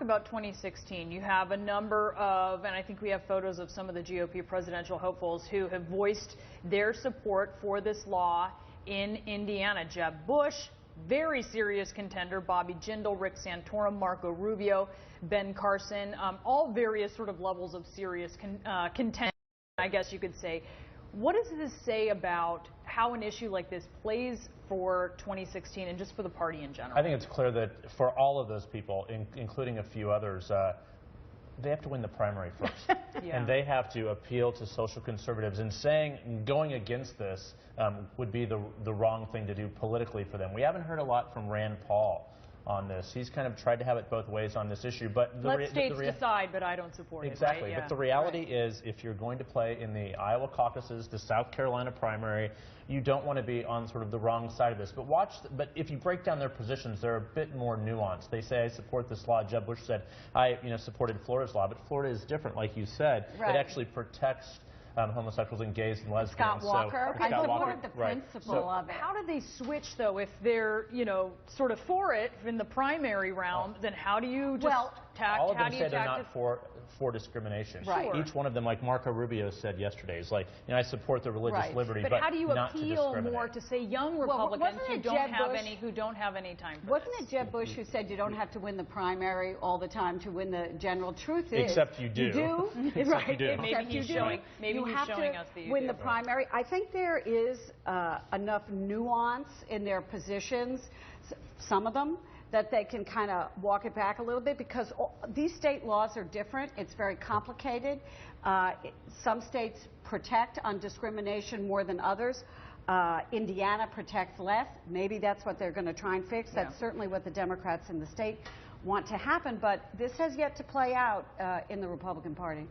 talk about 2016. You have a number of, and I think we have photos of some of the GOP presidential hopefuls who have voiced their support for this law in Indiana. Jeb Bush, very serious contender, Bobby Jindal, Rick Santorum, Marco Rubio, Ben Carson, all various sort of levels of serious contention, I guess you could say. What does this say about how an issue like this plays for 2016 and just for the party in general? I think it's clear that for all of those people, including a few others, they have to win the primary first. Yeah. And they have to appeal to social conservatives. And going against this would be the wrong thing to do politically for them. We haven't heard a lot from Rand Paul on this. He's kind of tried to have it both ways on this issue. But let states decide, but I don't support it. Exactly. Right? Yeah. But the reality is, if you're going to play in the Iowa caucuses, the South Carolina primary, you don't want to be on sort of the wrong side of this. But if you break down their positions, they're a bit more nuanced. They say, I support this law. Jeb Bush said, I supported Florida's law. But Florida is different, like you said. Right. It actually protects homosexuals and gays and lesbians. Scott Walker. So, I support the principle of it. How do they switch, though, if they're, sort of for it in the primary round? Then how do you just all of them say they're not for discrimination. Right. Sure. Each one of them, like Marco Rubio said yesterday, is like, I support the religious liberty, but how do you not appeal to more to, say, young Republicans who don't have any time for Wasn't it Jeb Bush who said you don't have to win the primary all the time to win the general? Truth is, except you do. You do? Except you do. Maybe he's showing us that you win do. the primary. I think there is enough nuance in their positions, some of them, that they can kind of walk it back a little bit, because these state laws are different. It's very complicated. Some states protect on discrimination more than others. Indiana protects less. Maybe that's what they're going to try and fix. That's certainly what the Democrats in the state want to happen, but this has yet to play out in the Republican Party.